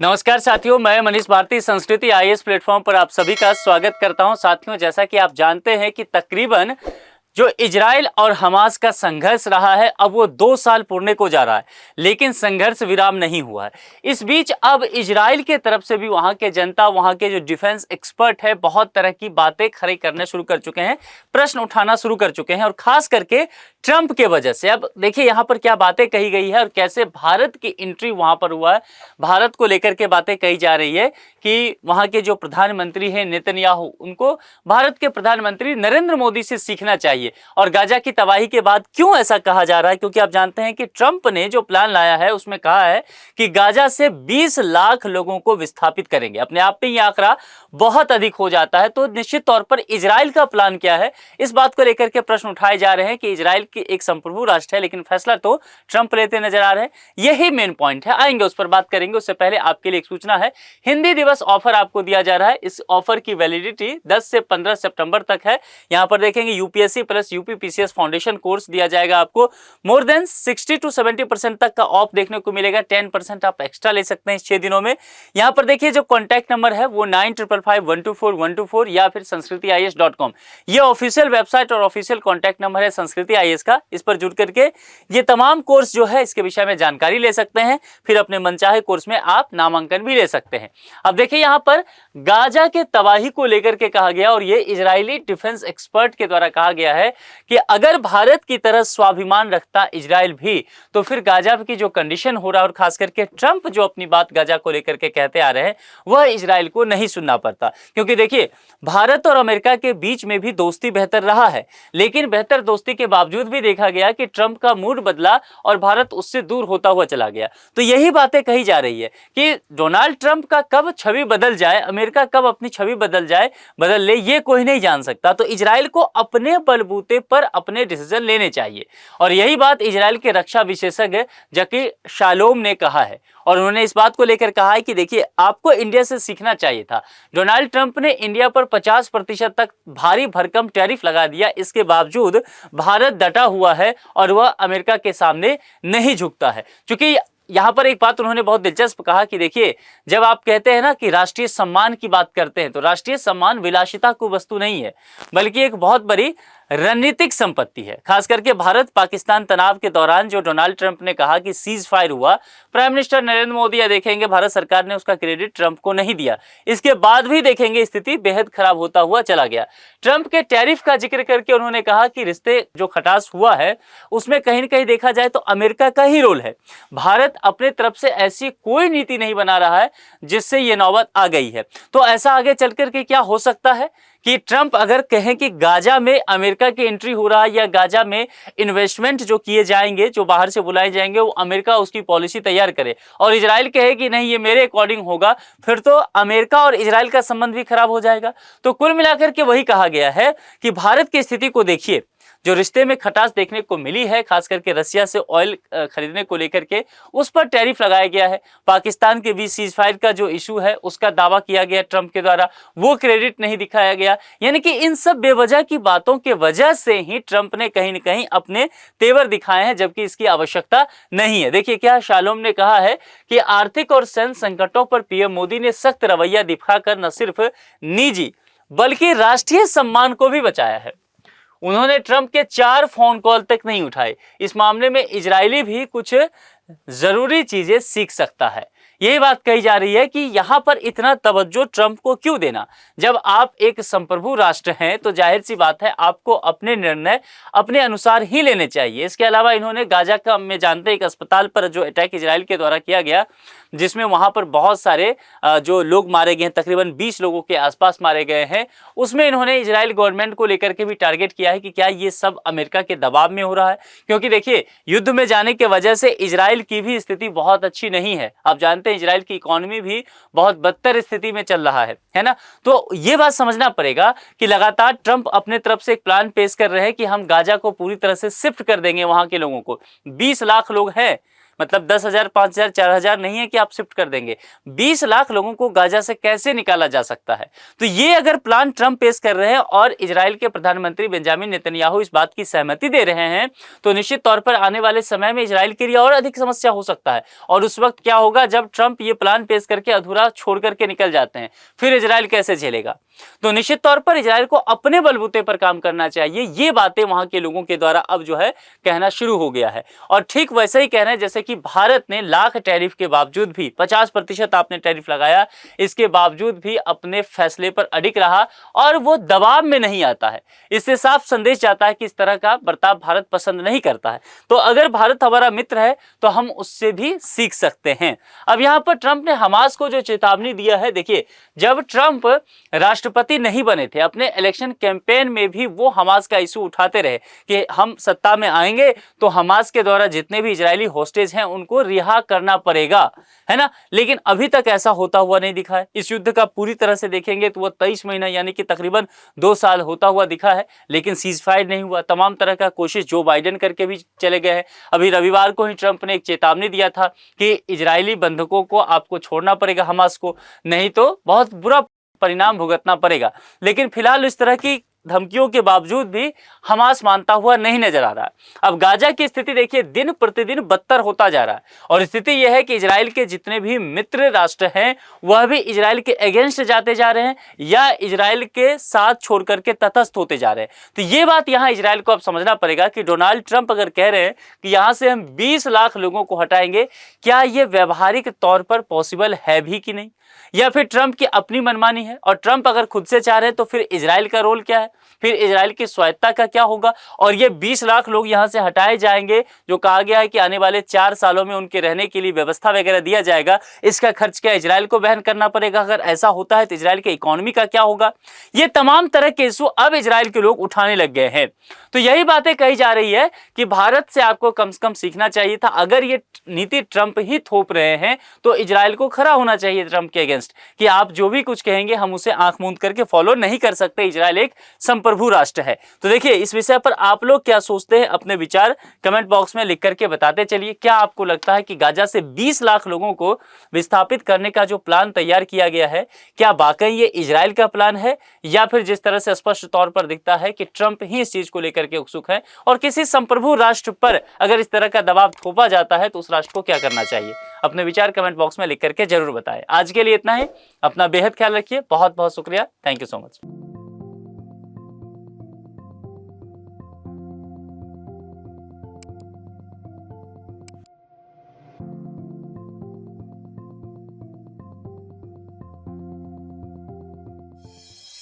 नमस्कार साथियों, मैं मनीष भारती संस्कृति आईएएस प्लेटफॉर्म पर आप सभी का स्वागत करता हूं। साथियों, जैसा कि आप जानते हैं कि तकरीबन जो इजराइल और हमास का संघर्ष रहा है, अब वो 2 साल पूर्णे को जा रहा है, लेकिन संघर्ष विराम नहीं हुआ है। इस बीच अब इजराइल के तरफ से भी वहां के जनता, वहां के जो डिफेंस एक्सपर्ट है, बहुत तरह की बातें खड़ी करने शुरू कर चुके हैं, प्रश्न उठाना शुरू कर चुके हैं, और खास करके ट्रंप के वजह से। अब देखिए यहां पर क्या बातें कही गई है और कैसे भारत की एंट्री वहां पर हुआ है। भारत को लेकर के बातें कही जा रही है कि वहां के जो प्रधानमंत्री हैं नेतन्याहू, उनको भारत के प्रधानमंत्री नरेंद्र मोदी से सीखना चाहिए। और गाजा की तबाही के बाद क्यों ऐसा कहा जा रहा है? क्योंकि आप जानते हैं कि ट्रंप ने जो प्लान लाया है उसमें कहा है कि गाजा से 20 लाख लोगों को विस्थापित करेंगे। अपने आप में यह आंकड़ा बहुत अधिक हो जाता है, तो निश्चित तौर पर इजराइल का प्लान क्या है, इस बात को लेकर के प्रश्न उठाए जा रहे हैं कि इजराइल की एक संप्रभु राष्ट्र है, लेकिन फैसला तो ट्रंप लेते नजर आ रहे हैं। यही मेन पॉइंट है, आएंगे उस पर बात करेंगे। उससे पहले आपके लिए एक सूचना है, हिंदी दिवस ऑफर आपको दिया जा रहा है। इस ऑफर की वैलिडिटी 10 से 15 सितंबर तक है। यहां पर देखेंगे UPSC plus UPPCS foundation course दिया जाएगा आपको। मोर देन 60 to 70% तक का ऑफ देखने को मिलेगा। 10% आप एक्स्ट्रा ले सकते हैं इस 6 दिनों में। यहां पर देखिए जो कॉन्टैक्ट नंबर है वो 9555124124 या फिर sanskritIAS.com, ये ऑफिशियल वेबसाइट और ऑफिशियल कॉन्टैक्ट नंबर है संस्कृति आईएएस का। इस पर जुड़ करके ये तमाम कोर्स जो है इसके विषय में जानकारी ले सकते हैं, फिर अपने मनचाहे कोर्स में आप नामांकन भी ले सकते हैं। अब देखिए यहां पर गाजा के तबाही को लेकर के कहा गया, और ये इजरायली डिफेंस एक्सपर्ट के द्वारा कहा गया है कि अगर भारत की तरह स्वाभिमान रखता इजराइल भी, तो फिर गाजा की जो कंडीशन हो रहा है, और खास करके ट्रंप जो अपनी बात गाजा को लेकर के कहते आ रहे हैं, वह इजराइल को नहीं सुनना पड़ता। क्योंकि देखिए भारत और अमेरिका के बीच में भी दोस्ती बेहतर रहा है, लेकिन बेहतर दोस्ती के बावजूद भी देखा गया कि ट्रंप का मूड बदला और भारत उससे दूर होता हुआ चला गया। तो यही बातें कही जा रही है कि डोनाल्ड ट्रंप का कब छवि बदल जाए, अमेरिका कब अपनी छवि बदल ले, ये कोई नहीं जान सकता। तो इजराइल को अपने बलबूते पर अपने डिसीजन लेने चाहिए, और यही बात इजराइल के रक्षा विशेषज्ञ जकी शालोम ने कहा है। और उन्होंने इस बात को लेकर कहा है कि देखिए आपको इंडिया से सीखना चाहिए था। डोनाल्ड ट्रंप ने इंडिया पर 50% तक भारी भरकम टैरिफ लगा दिया, इसके बावजूद भारत डटा हुआ है और वह अमेरिका के सामने नहीं झुकता है। क्योंकि यहां पर एक बात उन्होंने बहुत दिलचस्प कहा कि देखिए जब आप कहते हैं ना कि राष्ट्रीय सम्मान की बात करते हैं, तो राष्ट्रीय सम्मान विलासिता को वस्तु नहीं है, बल्कि एक बहुत बड़ी रणनीतिक संपत्ति है। खास करके भारत पाकिस्तान तनाव के दौरान जो डोनाल्ड ट्रंप ने कहा कि सीज फायर हुआ, प्राइम मिनिस्टर नरेंद्र मोदी या देखेंगे भारत सरकार ने उसका क्रेडिट ट्रंप को नहीं दिया। इसके बाद भी देखेंगे स्थिति बेहद खराब होता हुआ चला गया। ट्रंप के टैरिफ का जिक्र करके उन्होंने कहा कि रिश्ते जो खटास हुआ है उसमें कहीं न कहीं देखा जाए तो अमेरिका का ही रोल है। भारत अपने तरफ से ऐसी कोई नीति नहीं बना रहा है जिससे ये नौबत आ गई है। तो ऐसा आगे चल करके क्या हो सकता है कि ट्रंप अगर कहें कि गाजा में अमेरिका की एंट्री हो रहा है या गाजा में इन्वेस्टमेंट जो किए जाएंगे, जो बाहर से बुलाए जाएंगे, वो अमेरिका उसकी पॉलिसी तैयार करे, और इजराइल कहे कि नहीं ये मेरे अकॉर्डिंग होगा, फिर तो अमेरिका और इजराइल का संबंध भी खराब हो जाएगा। तो कुल मिलाकर के वही कहा गया है कि भारत की स्थिति को देखिए, जो रिश्ते में खटास देखने को मिली है, खास करके रसिया से ऑयल खरीदने को लेकर के उस पर टैरिफ लगाया गया है। पाकिस्तान के बीच सीज फायर का जो इशू है उसका दावा किया गया ट्रंप के द्वारा, वो क्रेडिट नहीं दिखाया गया। यानी कि इन सब बेवजह की बातों के वजह से ही ट्रंप ने कहीं न कहीं अपने तेवर दिखाए हैं, जबकि इसकी आवश्यकता नहीं है। देखिए क्या शालोम ने कहा है कि आर्थिक और सैन्य संकटों पर पीएम मोदी ने सख्त रवैया दिखाकर न सिर्फ निजी बल्कि राष्ट्रीय सम्मान को भी बचाया है। उन्होंने ट्रंप के 4 फोन कॉल तक नहीं उठाए। इस मामले में इजरायली भी कुछ जरूरी चीजें सीख सकता है। यही बात कही जा रही है कि यहां पर इतना तवज्जो ट्रंप को क्यों देना। जब आप एक संप्रभु राष्ट्र हैं तो जाहिर सी बात है आपको अपने निर्णय अपने अनुसार ही लेने चाहिए। इसके अलावा इन्होंने गाजा का में जानते एक अस्पताल पर जो अटैक इजराइल के द्वारा किया गया, जिसमें वहां पर बहुत सारे जो लोग मारे गए हैं, तकरीबन 20 लोगों के आसपास मारे गए हैं, उसमें इन्होंने इजराइल गवर्नमेंट को लेकर के भी टारगेट किया है कि क्या ये सब अमेरिका के दबाव में हो रहा है। क्योंकि देखिए युद्ध में जाने के वजह से इजराइल की भी स्थिति बहुत अच्छी नहीं है। आप जानते हैं इजराइल की इकोनॉमी भी बहुत बदतर स्थिति में चल रहा है ना। तो ये बात समझना पड़ेगा कि लगातार ट्रंप अपने तरफ से एक प्लान पेश कर रहे हैं कि हम गाजा को पूरी तरह से शिफ्ट कर देंगे। वहां के लोगों को 20 लाख लोग हैं, मतलब 10,000, 5,000, 4,000 नहीं है कि आप शिफ्ट कर देंगे। 20 लाख लोगों को गाजा से कैसे निकाला जा सकता है? तो ये अगर प्लान ट्रंप पेश कर रहे हैं और इजराइल के प्रधानमंत्री बेंजामिन नेतन्याहू इस बात की सहमति दे रहे हैं, तो निश्चित तौर पर आने वाले समय में इजराइल के लिए और अधिक समस्या हो सकता है। और उस वक्त क्या होगा जब ट्रंप ये प्लान पेश करके अधूरा छोड़ करके निकल जाते हैं, फिर इजराइल कैसे झेलेगा? तो निश्चित तौर पर इजराइल को अपने बलबूते पर काम करना चाहिए। ये बातें वहां के लोगों के द्वारा अब जो है कहना शुरू हो गया है। और ठीक वैसे ही कहना है जैसे कि भारत ने लाख टैरिफ के बावजूद भी 50% आपने टैरिफ लगाया, इसके बावजूद भी अपने फैसले पर अडिग रहा और वो दबाव में नहीं आता है। इससे साफ संदेश जाता है कि इस तरह का बर्ताव भारत पसंद नहीं करता है। तो अगर भारत हमारा मित्र है तो हम उससे भी सीख सकते हैं। अब यहां पर ट्रंप ने हमास को जो चेतावनी दिया है, देखिए जब ट्रंप राष्ट्रपति नहीं बने थे, अपने इलेक्शन कैंपेन में भी वो हमास का इशू उठाते रहे कि हम सत्ता में आएंगे तो हमास के द्वारा जितने भी इजरायली होस्टेज हैं उनको रिहा करना पड़ेगा, है ना। लेकिन अभी तक ऐसा होता हुआ नहीं दिखा है। इस युद्ध का पूरी तरह से देखेंगे तो वो 23 महीना यानी कि तकरीबन 2 साल होता हुआ दिखा है, लेकिन सीज फायर नहीं हुआ। तमाम तरह का कोशिश जो बाइडेन करके भी चले गए हैं। अभी रविवार को ही ट्रंप ने एक चेतावनी दिया था कि इजरायली बंधकों को आपको छोड़ना पड़ेगा, हमास को, नहीं तो बहुत बुरा परिणाम भुगतना पड़ेगा। लेकिन फिलहाल इस तरह की धमकियों के बावजूद भी हमास मानता हुआ नहीं नजर आ रहा है। अब गाजा की स्थिति देखिए दिन प्रतिदिन बदतर होता जा रहा है और स्थिति यह है कि इजराइल के जितने भी मित्र राष्ट्र हैं वह भी इजराइल के अगेंस्ट जाते जा रहे हैं या इजराइल के साथ छोड़ करके तटस्थ होते जा रहे हैं। तो ये बात यहाँ इजराइल को अब समझना पड़ेगा कि डोनाल्ड ट्रंप अगर कह रहे हैं कि यहाँ से हम 20 लाख लोगों को हटाएंगे, क्या ये व्यवहारिक तौर पर पॉसिबल है भी कि नहीं, या फिर ट्रंप की अपनी मनमानी है? और ट्रंप अगर खुद से चाह रहे हैं तो फिर इजराइल का रोल क्या है, फिर इजराइल की स्वायत्ता का क्या होगा? और ये 20 लाख लोग यहां से हटाए जाएंगे जो कहा गया है कि आने वाले 4 सालों में उनके रहने के लिए व्यवस्था वगैरह दिया जाएगा, इसका खर्च क्या इजराइल को वहन करना पड़ेगा? अगर ऐसा होता है तो इजराइल के इकोनॉमी का क्या होगा? ये तमाम तरह के इशू अब इजराइल के लोग उठाने लग गए हैं। तो यही बातें कही जा रही है कि भारत से आपको कम से कम सीखना चाहिए था। अगर ये नीति ट्रंप ही थोप रहे हैं तो इजराइल को खड़ा होना चाहिए ट्रंप के अगेंस्ट कि आप जो भी कुछ कहेंगे हम उसे आंख मूंद करके फॉलो नहीं कर सकते। इजराइल एक संप्रभु राष्ट्र है। तो देखिए इस विषय पर आप लोग क्या सोचते हैं, अपने विचार कमेंट बॉक्स में लिख करके बताते चलिए। क्या आपको लगता है कि गाजा से 20 लाख लोगों को विस्थापित करने का जो प्लान तैयार किया गया है, क्या वाकई ये इजराइल का प्लान है, या फिर जिस तरह से स्पष्ट तौर पर दिखता है कि ट्रंप ही इस चीज को लेकर के उत्सुक है और किसी संप्रभु राष्ट्र पर अगर इस तरह का दबाव थोपा जाता है तो उस राष्ट्र को क्या करना चाहिए? अपने विचार कमेंट बॉक्स में लिख करके जरूर बताएं। आज के लिए इतना ही। अपना बेहद ख्याल रखिए। बहुत बहुत शुक्रिया। Thank you so much.